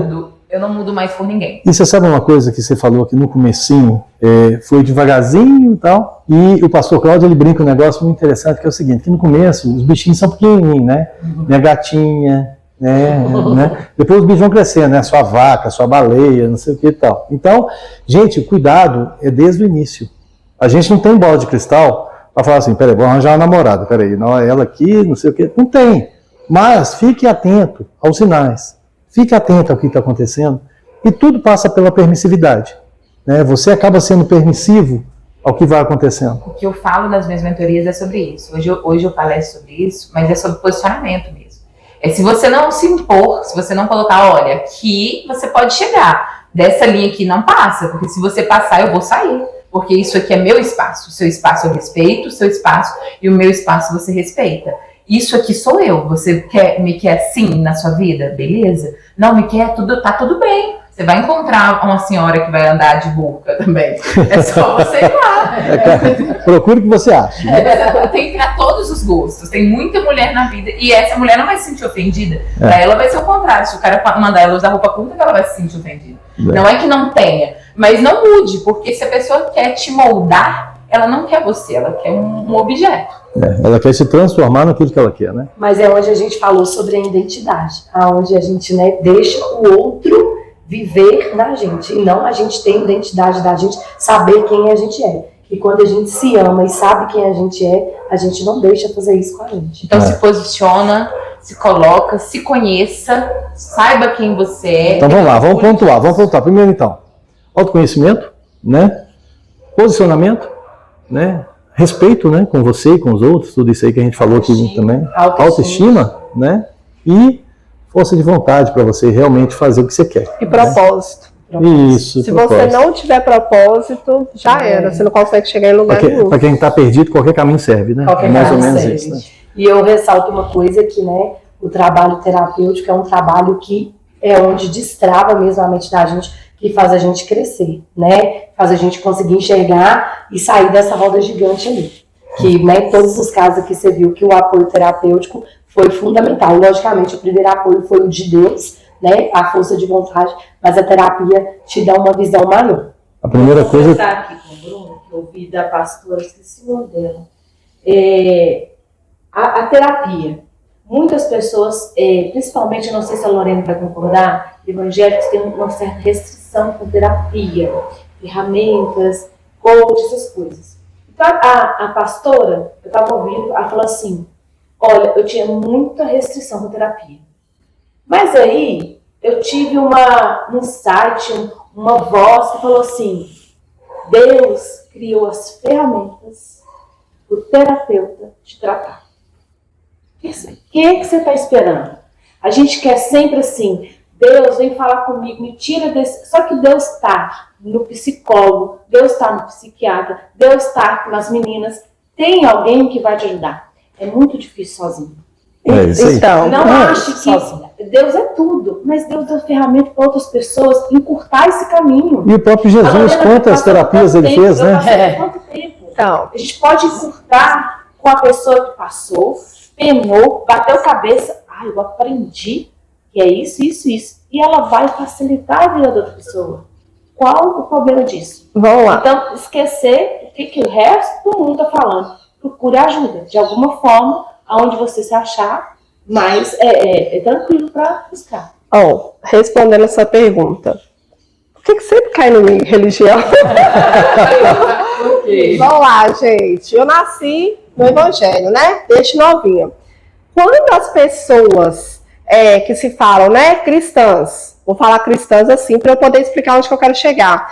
Eu não mudo mais por ninguém. E você sabe uma coisa que você falou aqui no comecinho, foi devagarzinho e tal, e o pastor Cláudio, ele brinca um negócio muito interessante, que é o seguinte, que no começo os bichinhos são pequenininhos, né? Minha gatinha, né? Depois os bichos vão crescendo, né? Sua vaca, sua baleia, não sei o que e tal. Então, gente, o cuidado é desde o início. A gente não tem bola de cristal para falar assim, peraí, vou arranjar uma namorada, peraí, não é ela aqui, não sei o que. Não tem. Mas fique atento aos sinais. Fique atento ao que está acontecendo. E tudo passa pela permissividade. Né? Você acaba sendo permissivo ao que vai acontecendo. O que eu falo nas minhas mentorias é sobre isso. Hoje eu palestro sobre isso, mas é sobre posicionamento mesmo. É se você não se impor, se você não colocar, olha, aqui você pode chegar. Dessa linha aqui não passa, porque se você passar eu vou sair. Porque isso aqui é meu espaço. O seu espaço eu respeito, o seu espaço e o meu espaço você respeita. Isso aqui sou eu. Você me quer assim na sua vida? Beleza? Não, me quer, tá tudo bem. Você vai encontrar uma senhora que vai andar de burca também. É só você ir lá. Procure o que você acha. Né? Tem para todos os gostos. Tem muita mulher na vida e essa mulher não vai se sentir ofendida. Pra ela vai ser o contrário. Se o cara mandar ela usar roupa curta, ela vai se sentir ofendida. Não é que não tenha, mas não mude, porque se a pessoa quer te moldar, ela não quer você, ela quer um objeto. Ela quer se transformar naquilo que ela quer, né? Mas é onde a gente falou sobre a identidade, aonde a gente, né, deixa o outro viver na gente, e não a gente ter identidade da gente, saber quem a gente é. E quando a gente se ama e sabe quem a gente não deixa fazer isso com a gente. Então se posiciona, se coloca, se conheça, saiba quem você é. Então vamos lá, vamos pontuar. Primeiro então, autoconhecimento, né? Posicionamento, né? Respeito, né? Com você e com os outros, tudo isso aí que a gente falou aqui também. Autoestima, né? E força de vontade para você realmente fazer o que você quer. E propósito. Isso. Se você não tiver propósito, já era. Você não consegue chegar em lugar nenhum. Para quem está perdido, qualquer caminho serve, né? Qualquer mais ou caminho menos serve. isso. Né? E eu ressalto uma coisa que, né, o trabalho terapêutico é um trabalho que é onde destrava mesmo a mente da gente, que faz a gente crescer, né? Faz a gente conseguir enxergar e sair dessa roda gigante ali. Que, né, todos os casos aqui você viu que o apoio terapêutico foi fundamental. Logicamente, o primeiro apoio foi o de Deus, né? A força de vontade, mas a terapia te dá uma visão maior. A primeira coisa... Eu vou estar aqui com o Bruno, que eu ouvi da pastora, esqueci o nome dela. A terapia. Muitas pessoas, principalmente, eu não sei se a Lorena vai concordar, evangélicos têm uma certa restrição com terapia, ferramentas, coach, essas coisas. Então, a pastora, eu estava ouvindo, ela falou assim, olha, eu tinha muita restrição com terapia. Mas aí, eu tive um insight, uma voz que falou assim, Deus criou as ferramentas para o terapeuta te tratar. O que você está esperando? A gente quer sempre assim, Deus vem falar comigo, me tira desse... Só que Deus está no psicólogo, Deus está no psiquiatra, Deus está nas meninas. Tem alguém que vai te ajudar. É muito difícil sozinho. Então, não ache que Deus é tudo, mas Deus deu ferramenta para outras pessoas encurtar esse caminho. E o próprio Jesus, quantas terapias ele fez, né? Quanto tempo? Então, a gente pode encurtar com a pessoa que passou, penou, bateu cabeça, eu aprendi que é isso, isso, isso. E ela vai facilitar a vida da outra pessoa. Qual o problema disso? Vamos lá. Então, esquecer o que o resto do mundo está falando. Procure ajuda, de alguma forma, aonde você se achar, mas é tranquilo para buscar. Respondendo essa pergunta, por que sempre cai no meio religião? Vamos lá, gente. Eu nasci no Evangelho, né? Desde novinha. Quando as pessoas que se falam, né, cristãs, vou falar cristãs assim para eu poder explicar onde que eu quero chegar,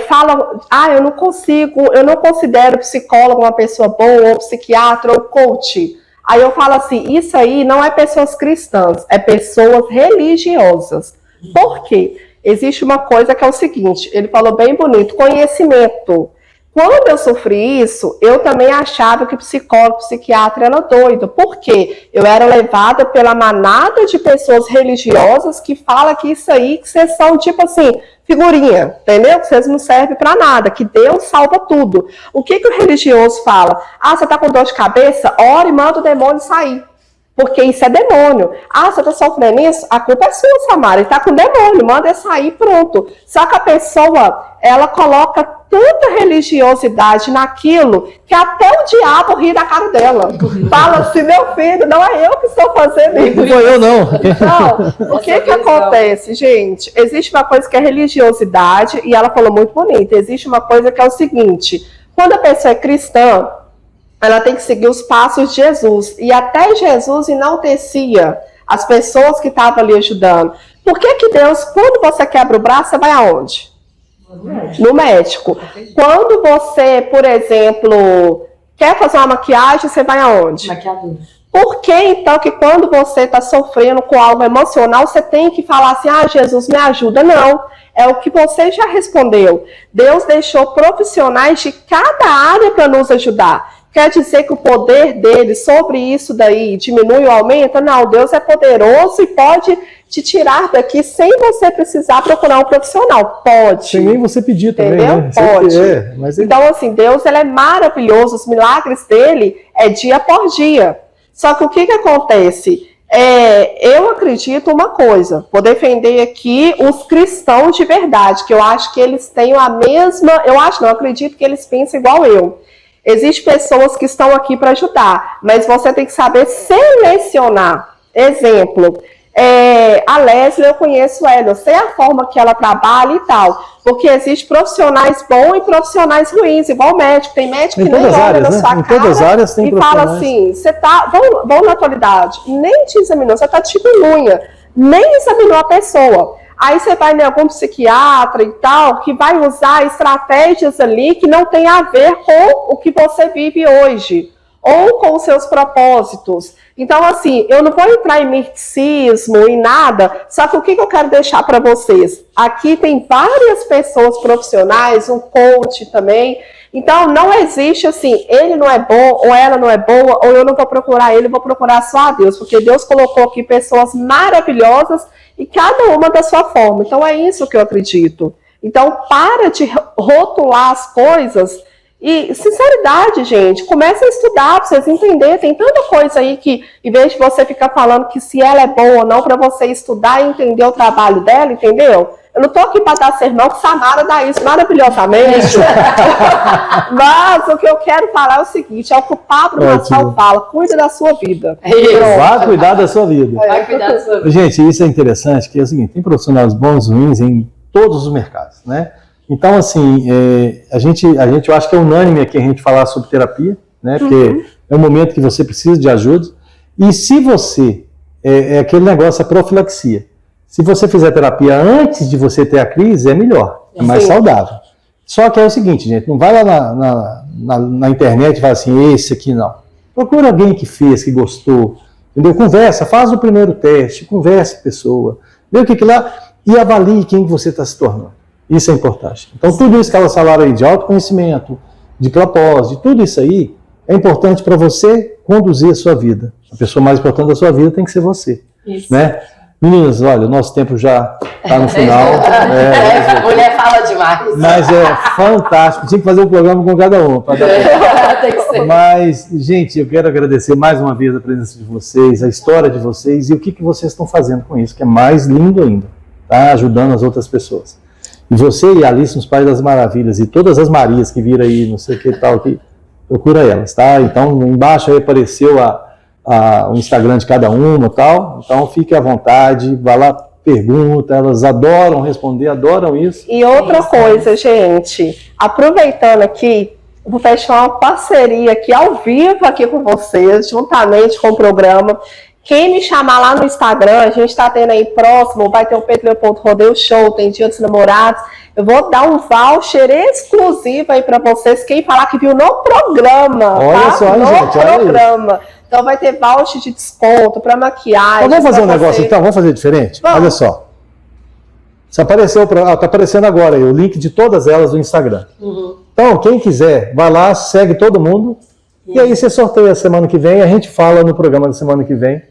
falam, eu não considero psicólogo uma pessoa boa, ou psiquiatra, ou coach. Aí eu falo assim, isso aí não é pessoas cristãs, é pessoas religiosas. Por quê? Existe uma coisa que é o seguinte, ele falou bem bonito, conhecimento. Quando eu sofri isso, eu também achava que psicólogo, psiquiatra era doido. Por quê? Eu era levada pela manada de pessoas religiosas que falam que isso aí, que vocês são tipo assim, figurinha, entendeu? Que vocês não servem para nada, que Deus salva tudo. O que o religioso fala? Você tá com dor de cabeça? Ora e manda o demônio sair. Porque isso é demônio. Ah, você está sofrendo isso? A culpa é sua, Samara. Ele está com demônio, manda ele sair, pronto. Só que a pessoa, ela coloca tanta religiosidade naquilo que até o diabo ri da cara dela. Fala assim, meu filho, não é eu que estou fazendo isso. Não sou eu, não. Então, o que acontece, gente? Existe uma coisa que é religiosidade, e ela falou muito bonita. Existe uma coisa que é o seguinte, quando a pessoa é cristã, ela tem que seguir os passos de Jesus. E até Jesus enaltecia as pessoas que estavam ali ajudando. Por que Deus, quando você quebra o braço, você vai aonde? No médico. Quando você, por exemplo, quer fazer uma maquiagem, você vai aonde? Maquiador. Por que então que quando você está sofrendo com algo emocional, você tem que falar assim, ah, Jesus, me ajuda? Não. É o que você já respondeu. Deus deixou profissionais de cada área para nos ajudar. Quer dizer que o poder dele sobre isso daí diminui ou aumenta? Não, Deus é poderoso e pode te tirar daqui sem você precisar procurar um profissional. Pode. Sem nem você pedir também, entendeu? né? Pode. Mas então, assim, Deus ele é maravilhoso, os milagres dele é dia por dia. Só que o que acontece? Eu acredito uma coisa, vou defender aqui os cristãos de verdade, que eu acho que eles têm a mesma, eu acredito que eles pensam igual eu. Existem pessoas que estão aqui para ajudar, mas você tem que saber selecionar. Exemplo, a Leslie, eu conheço ela, eu sei a forma que ela trabalha e tal, porque existem profissionais bons e profissionais ruins, igual médico, tem médico que nem olha na sua cara e fala assim, você tá, vamos na atualidade, nem te examinou, você tá de chikungunya, nem examinou a pessoa. Aí você vai em algum psiquiatra e tal, que vai usar estratégias ali que não tem a ver com o que você vive hoje, ou com os seus propósitos. Então, assim, eu não vou entrar em misticismo, em nada, só que o que eu quero deixar para vocês? Aqui tem várias pessoas profissionais, um coach também. Então, não existe assim, ele não é bom, ou ela não é boa, ou eu não vou procurar ele, vou procurar só a Deus, porque Deus colocou aqui pessoas maravilhosas e cada uma da sua forma. Então, é isso que eu acredito. Então, para de rotular as coisas e, sinceridade, gente, comece a estudar para vocês entenderem. Tem tanta coisa aí que, em vez de você ficar falando que se ela é boa ou não, para você estudar e entender o trabalho dela, entendeu? Eu não estou aqui para dar sermão, que Samara dá isso maravilhosamente. Mas o que eu quero falar é o seguinte, é o que o Pablo Marçal fala, cuida da sua vida. Vá cuidar da sua vida. Vai cuidar da sua vida. Gente, isso é interessante, que é o seguinte, tem profissionais bons e ruins em todos os mercados, né? Então, assim, eu acho que é unânime aqui a gente falar sobre terapia, né? Porque é um momento que você precisa de ajuda. E se você, é aquele negócio, a profilaxia. Se você fizer terapia antes de você ter a crise, é melhor, é mais saudável. Só que é o seguinte, gente, não vai lá na internet e fala assim, esse aqui não. Procura alguém que fez, que gostou, entendeu? Conversa, faz o primeiro teste, converse com a pessoa, vê o que lá e avalie quem você está se tornando. Isso é importante. Então, tudo isso que ela falaram aí de autoconhecimento, de propósito, tudo isso aí é importante para você conduzir a sua vida. A pessoa mais importante da sua vida tem que ser você. Isso. Né? Meninas, olha, o nosso tempo já está no final. Mulher fala demais. Mas é fantástico. Tinha que fazer um programa com cada uma. Tem que ser. Mas, gente, eu quero agradecer mais uma vez a presença de vocês, a história de vocês e o que vocês estão fazendo com isso, que é mais lindo ainda. Tá? Ajudando as outras pessoas. E você e a Alice nos Pais das Maravilhas e todas as Marias que viram aí, não sei o que tal, que procura elas, tá? Então, embaixo aí apareceu o Instagram de cada uma e tal. Então, fique à vontade, vá lá, pergunta, elas adoram responder, adoram isso. E outra coisa, gente, aproveitando aqui, vou fechar uma parceria aqui ao vivo aqui com vocês, juntamente com o programa. Quem me chamar lá no Instagram, a gente está tendo aí próximo, vai ter o Pedro Leopoldo Rodeio Show, tem Dia dos Namorados. Eu vou dar um voucher exclusivo aí para vocês, quem falar que viu no programa. Olha só, no gente, programa. Olha, então vai ter voucher de desconto para maquiagem. Então vamos fazer um negócio então, vamos fazer diferente? Vamos. Olha só. Você apareceu, está aparecendo agora aí o link de todas elas no Instagram. Então, quem quiser, vai lá, segue todo mundo. E aí você sorteia a semana que vem, a gente fala no programa da semana que vem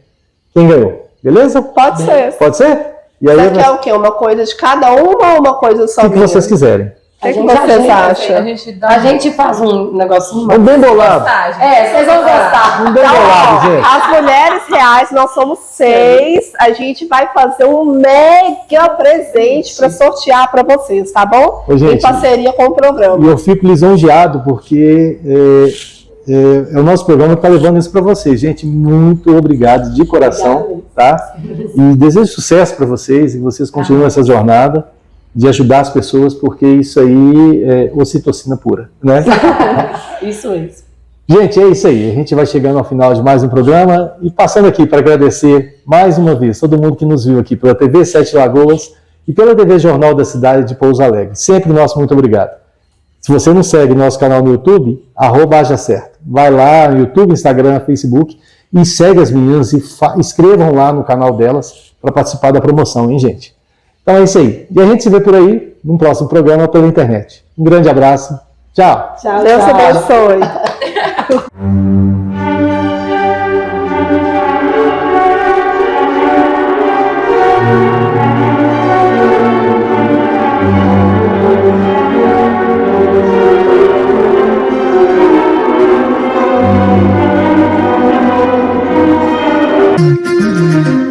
quem ganhou. Beleza? Pode ser. Pode ser? E aí você quer o quê? Uma coisa de cada uma ou uma coisa só? O que vocês quiserem. que gente vocês ajuda, acham? A gente faz um negocinho. Um bem bolado. Vocês vão gostar. Um bem bolado, gente. As mulheres reais, nós somos 6. A gente vai fazer um mega presente para sortear para vocês, tá bom? Ô, gente, em parceria com o E programa. eu fico lisonjeado porque é o nosso programa que está levando isso para vocês. Gente, muito obrigado de coração, tá? E desejo sucesso para vocês e que vocês continuem essa jornada de ajudar as pessoas, porque isso aí é ocitocina pura, né? Isso mesmo. Gente, é isso aí. A gente vai chegando ao final de mais um programa e passando aqui para agradecer mais uma vez todo mundo que nos viu aqui pela TV Sete Lagoas e pela TV Jornal da Cidade de Pouso Alegre. Sempre nosso muito obrigado. Se você não segue nosso canal no YouTube, @hajacerto. Vai lá no YouTube, Instagram, Facebook e segue as meninas e inscrevam lá no canal delas para participar da promoção, hein, gente? Então é isso aí. E a gente se vê por aí num próximo programa pela internet. Um grande abraço. Tchau. Tchau, Deus tchau. abençoe. Música